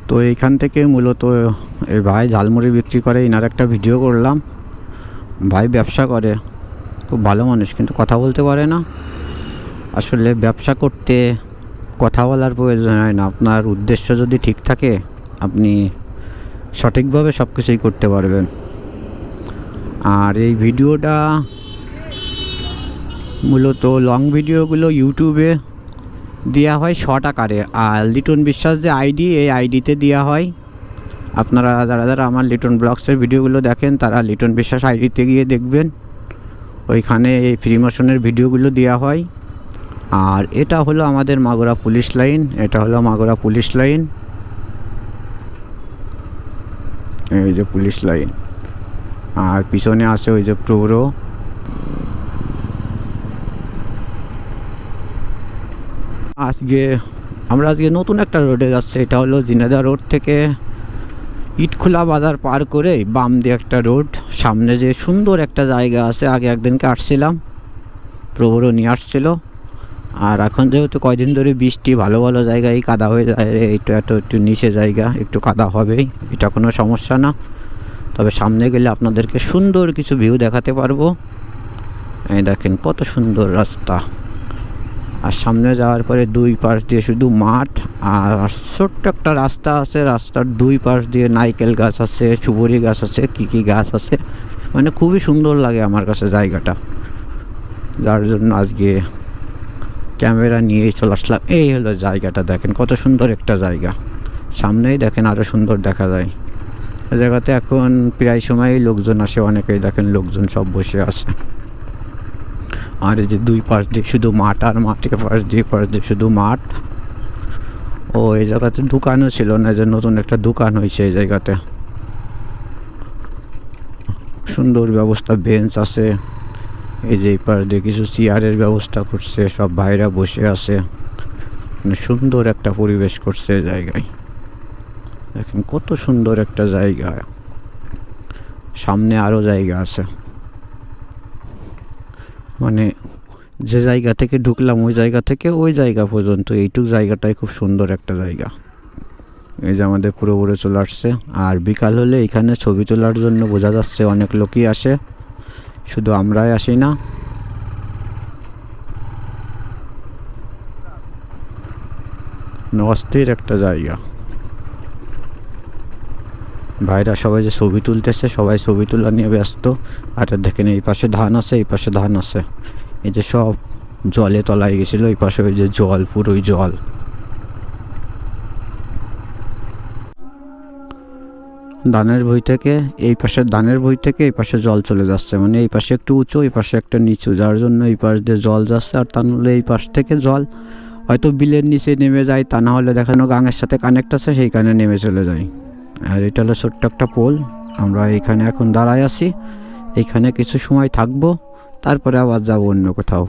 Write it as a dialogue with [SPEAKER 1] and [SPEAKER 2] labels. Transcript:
[SPEAKER 1] তো এইখান থেকে মূলত এই ভাই ঝালমুড়ি বিক্রি করে, এনার একটা ভিডিও করলাম। ভাই ব্যবসা করে, খুব ভালো মানুষ, কিন্তু কথা বলতে পারে না। আসলে ব্যবসা করতে কথা বলার প্রয়োজন হয় না, আপনার উদ্দেশ্য যদি ঠিক থাকে আপনি সঠিকভাবে সব কিছুই করতে পারবেন। আর এই ভিডিওটা মূলত লং ভিডিওগুলো ইউটিউবে দেওয়া হয় শর্ট আকারে, আর লিটন বিশ্বাস যে আইডি, এই আইডিতে দেওয়া হয়। আপনারা যারা আমার লিটন ব্লগসের ভিডিওগুলো দেখেন তারা লিটন বিশ্বাস আইডিতে গিয়ে দেখবেন, ওইখানে এই ফ্রি মোশনের ভিডিওগুলো দেওয়া হয়। আর এটা হলো আমাদের মাগুরা পুলিশ লাইন, এটা হলো মাগুরা পুলিশ লাইন, এই যে পুলিশ লাইন। আর পিছনে আছে ওই যে পৌর। আমরা আজকে নতুন একটা রোডে যাচ্ছি, এটা হলো ঝিনাইদহ রোড থেকে ইটখোলা বাজার পার করে বাম দিয়ে একটা রোড, সামনে যে সুন্দর একটা জায়গা আছে। আগে একদিনকে আসছিলাম, প্রবরও নিয়ে আসছিল। আর এখন যেহেতু কয়দিন ধরে বৃষ্টি, ভালো ভালো জায়গায় কাদা হয়ে যায়, এইটা একটু নিচে জায়গা, একটু কাদা হবেই, এটা কোনো সমস্যা না। তবে সামনে গেলে আপনাদেরকে সুন্দর কিছু ভিউ দেখাতে পারবো। এই দেখেন কত সুন্দর রাস্তা, আর সামনে যাওয়ার পরে দুই পাশ দিয়ে শুধু মাঠ, আর ছোট্ট একটা রাস্তা আছে, রাস্তার দুই পাশ দিয়ে নারকেল গাছ আছে, সুপারি গাছ আছে, কী গাছ আছে, মানে খুবই সুন্দর লাগে আমার কাছে জায়গাটা, যার জন্য আজকে ক্যামেরা নিয়েই চলে আসলাম। এই হলো জায়গাটা, দেখেন কত সুন্দর একটা জায়গা, সামনেই দেখেন আরও সুন্দর দেখা যায়। এই জায়গাতে এখন প্রায় সময়ই লোকজন আসে, অনেকেই দেখেন লোকজন সব বসে আছে। আর এই যে দুই পাশ দিয়ে শুধু মাঠ আর মাঠ, পাশ দিয়ে শুধু মাঠ। ও এই জায়গাতে দোকানও ছিল না, যে নতুন একটা দোকান হয়েছে এই জায়গাতে, সুন্দর ব্যবস্থা, বেঞ্চ আছে। এই যে এই পাশ দিয়ে কিছু চেয়ারের ব্যবস্থা করছে, সব ভাইরা বসে আছে, মানে সুন্দর একটা পরিবেশ করছে এই জায়গায়। দেখেন কত সুন্দর একটা জায়গা, সামনে আরও জায়গা আছে। মানে যে জায়গা থেকে ঢুকলাম ওই জায়গা থেকে ওই জায়গা পর্যন্ত এইটুক জায়গাটাই খুব সুন্দর একটা জায়গা। এই যে আমাদের পুরোপুরি চলে আসছে। আর বিকাল হলে এখানে ছবি তোলার জন্য বোঝা যাচ্ছে অনেক লোকই আসে, শুধু আমরাই আসি না। অস্থির একটা জায়গা, ভাইরা সবাই যে ছবি তুলতেছে, সবাই ছবি তোলা নিয়ে ব্যস্ত। আর দেখেন এই পাশে ধান আছে, এই পাশে ধান আছে, এই যে সব জলে তলায় গেছিল, এই পাশে ওই যে জল, পুরোই জল। ধানের ভুঁই থেকে এই পাশে জল চলে যাচ্ছে, মানে এই পাশে একটু উঁচু, এই পাশে একটা নিচু, যার জন্য এই পাশ দিয়ে জল যাচ্ছে। আর তা নাহলে এই পাশ থেকে জল হয়তো বিলের নিচে নেমে যায়, তা না হলে দেখানো গাঙের সাথে কানেক্ট আছে, সেইখানে নেমে চলে যায়। আর এটা হলো ছোট্ট একটা পোল, আমরা এইখানে এখন দাঁড়ায় আছি, এইখানে কিছু সময় থাকবো, তারপরে আবার যাবো অন্য কোথাও।